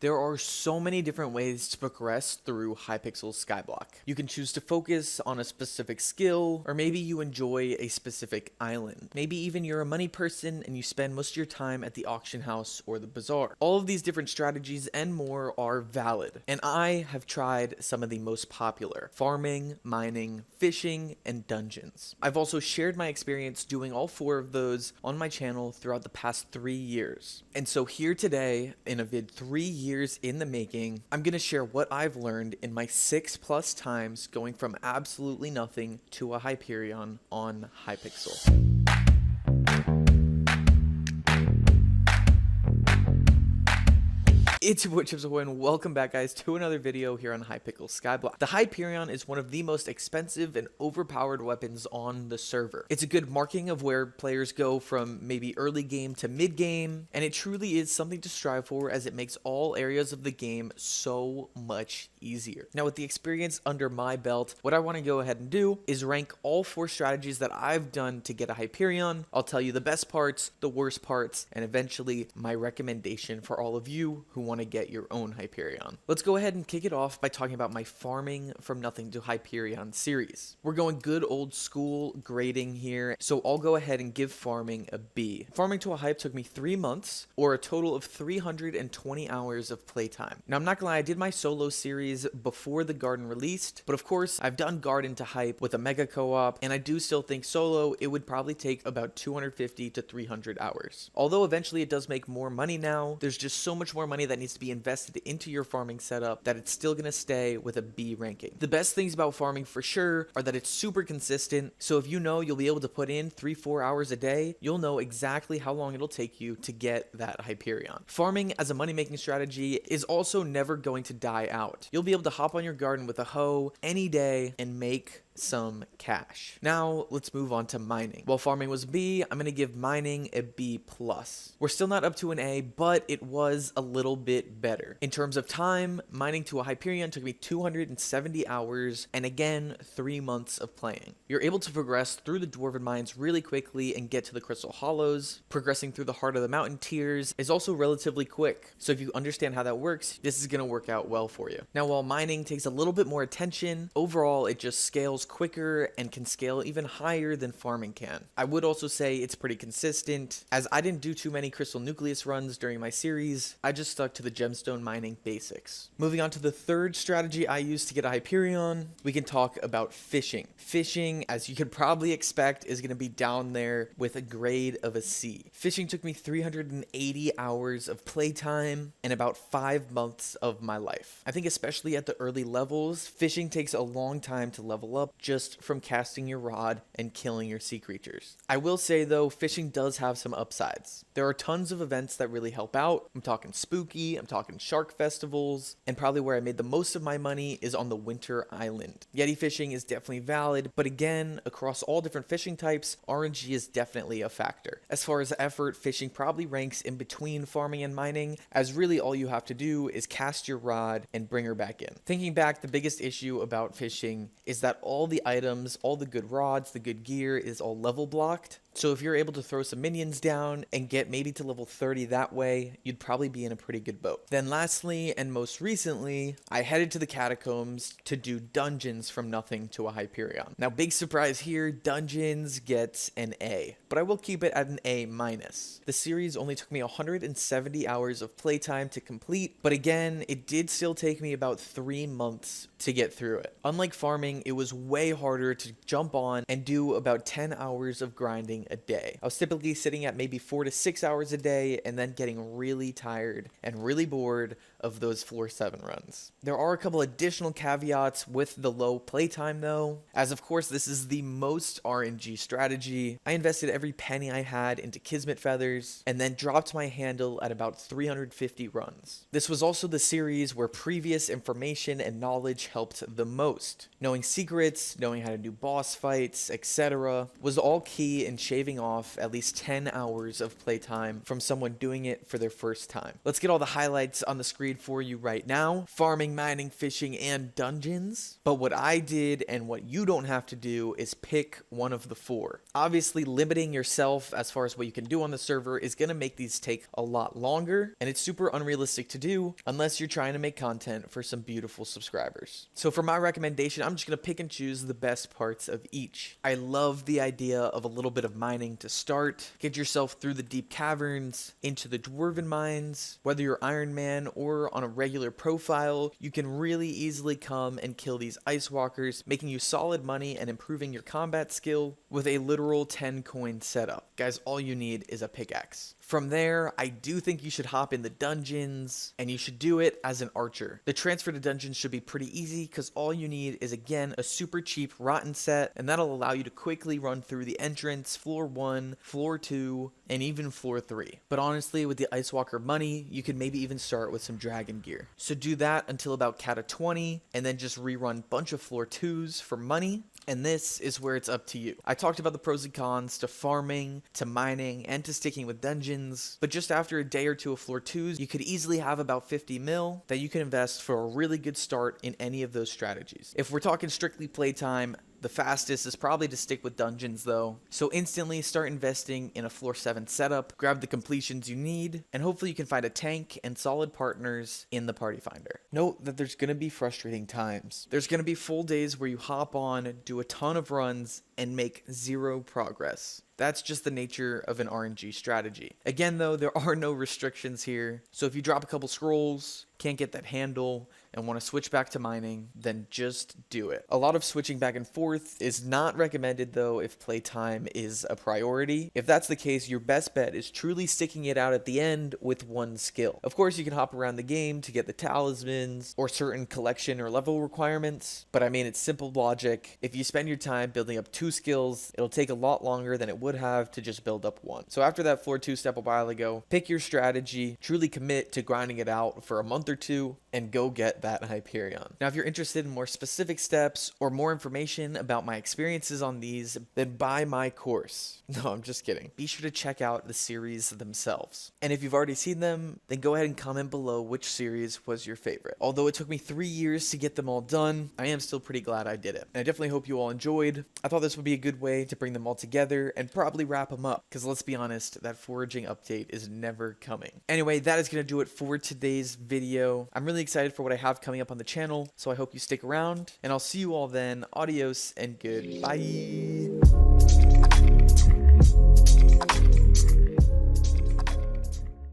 There are so many different ways to progress through Hypixel Skyblock. You can choose to focus on a specific skill, or maybe you enjoy a specific island. Maybe even you're a money person and you spend most of your time at the auction house or the bazaar. All of these different strategies and more are valid, and I have tried some of the most popular: farming, mining, fishing, and dungeons. I've also shared my experience doing all four of those on my channel throughout the past 3 years. And so here today, in a vid 3 years in the making, I'm going to share what I've learned in my 6+ times going from absolutely nothing to a Hyperion on Hypixel. It's your boy Japieh, and welcome back, guys, to another video here on Hypixel Skyblock. The Hyperion is one of the most expensive and overpowered weapons on the server. It's a good marking of where players go from maybe early game to mid game, and it truly is something to strive for as it makes all areas of the game so much easier. Now, with the experience under my belt, what I want to go ahead and do is rank all 4 strategies that I've done to get a Hyperion. I'll tell you the best parts, the worst parts, and eventually my recommendation for all of you who want to get your own Hyperion. Let's go ahead and kick it off by talking about my farming from nothing to Hyperion series. We're going good old school grading here, so I'll go ahead and give farming a B. Farming to a hype took me 3 months, or a total of 320 hours of playtime. Now, I'm not gonna lie, I did my solo series before the garden released, but of course I've done garden to hype with a mega co-op, and I do still think solo it would probably take about 250 to 300 hours. Although eventually it does make more money now, there's just so much more money that needs to be invested into your farming setup that it's still gonna stay with a B ranking. The best things about farming for sure are that it's super consistent, so if you know you'll be able to put in 3-4 hours a day, you'll know exactly how long it'll take you to get that Hyperion. Farming as a money-making strategy is also never going to die out. You'll be able to hop on your garden with a hoe any day and make some cash. Now let's move on to mining. While farming was B, I'm gonna give mining a B+. We're still not up to an A, but it was a little bit better. In terms of time, mining to a Hyperion took me 270 hours, and again 3 months of playing. You're able to progress through the dwarven mines really quickly and get to the crystal hollows. Progressing through the heart of the mountain tiers is also relatively quick, so if you understand how that works, this is gonna work out well for you. Now, while mining takes a little bit more attention, overall it just scales quicker and can scale even higher than farming can. I would also say it's pretty consistent, as I didn't do too many crystal nucleus runs during my series. I just stuck to the gemstone mining basics. Moving on to the third strategy I used to get a Hyperion, we can talk about fishing. Fishing, as you could probably expect, is going to be down there with a grade of a C. Fishing took me 380 hours of playtime and about 5 months of my life. I think especially at the early levels, fishing takes a long time to level up just from casting your rod and killing your sea creatures. I will say though, fishing does have some upsides. There are tons of events that really help out. I'm talking spooky, I'm talking shark festivals, and probably where I made the most of my money is on the winter island. Yeti fishing is definitely valid, but again, across all different fishing types, RNG is definitely a factor. As far as effort, fishing probably ranks in between farming and mining, as really all you have to do is cast your rod and bring her back in. Thinking back, the biggest issue about fishing is that all the items, all the good rods, the good gear is all level blocked. So if you're able to throw some minions down and get maybe to level 30 that way, you'd probably be in a pretty good boat. Then lastly, and most recently, I headed to the catacombs to do dungeons from nothing to a Hyperion. Now, big surprise here, dungeons gets an A, but I will keep it at an A-. The series only took me 170 hours of playtime to complete, but again, it did still take me about 3 months to get through it. Unlike farming, it was way harder to jump on and do about 10 hours of grinding a day. I was typically sitting at maybe 4 to 6 hours a day and then getting really tired and really bored of those floor 7 runs. There are a couple additional caveats with the low playtime though, as of course this is the most RNG strategy. I invested every penny I had into Kismet feathers and then dropped my handle at about 350 runs. This was also the series where previous information and knowledge helped the most. Knowing secrets, knowing how to do boss fights, etc. was all key in shaping shaving off at least 10 hours of playtime from someone doing it for their first time. Let's get all the highlights on the screen for you right now. Farming, mining, fishing, and dungeons. But what I did and what you don't have to do is pick one of the 4. Obviously, limiting yourself as far as what you can do on the server is going to make these take a lot longer, and it's super unrealistic to do unless you're trying to make content for some beautiful subscribers. So for my recommendation, I'm just going to pick and choose the best parts of each. I love the idea of a little bit of mining to start. Get yourself through the deep caverns, into the dwarven mines. Whether you're Iron Man or on a regular profile, you can really easily come and kill these ice walkers, making you solid money and improving your combat skill with a literal 10 coin setup. Guys, all you need is a pickaxe. From there, I do think you should hop in the dungeons, and you should do it as an archer. The transfer to dungeons should be pretty easy because all you need is, again, a super cheap rotten set, and that'll allow you to quickly run through the entrance, floor 1, floor 2, and even floor 3. But honestly, with the Ice Walker money, you could maybe even start with some dragon gear. So do that until about Cata 20, and then just rerun bunch of floor 2s for money. And this is where it's up to you. I talked about the pros and cons to farming, to mining, and to sticking with dungeons, but just after a day or two of floor 2s, you could easily have about 50 mil that you can invest for a really good start in any of those strategies. If we're talking strictly playtime, the fastest is probably to stick with dungeons though. So instantly start investing in a floor 7 setup, grab the completions you need, and hopefully you can find a tank and solid partners in the party finder. Note that there's going to be frustrating times. There's going to be full days where you hop on, do a ton of runs, and make 0 progress. That's just the nature of an RNG strategy. Again though, there are no restrictions here. So if you drop a couple scrolls, can't get that handle, and want to switch back to mining, then just do it. A lot of switching back and forth is not recommended though if playtime is a priority. If that's the case, your best bet is truly sticking it out at the end with one skill. Of course, you can hop around the game to get the talismans or certain collection or level requirements, but I mean, it's simple logic. If you spend your time building up 2 skills, it'll take a lot longer than it would have to just build up 1. So after that floor 2 step a while ago, pick your strategy, truly commit to grinding it out for a month or 2, and go get that Hyperion. Now, if you're interested in more specific steps or more information about my experiences on these, then buy my course. No, I'm just kidding. Be sure to check out the series themselves. And if you've already seen them, then go ahead and comment below which series was your favorite. Although it took me 3 years to get them all done, I am still pretty glad I did it. And I definitely hope you all enjoyed. I thought this would be a good way to bring them all together and probably wrap them up, because let's be honest, that foraging update is never coming. Anyway, that is going to do it for today's video. I'm really excited for what I have coming up on the channel, so I hope you stick around, and I'll see you all then. Adios and goodbye.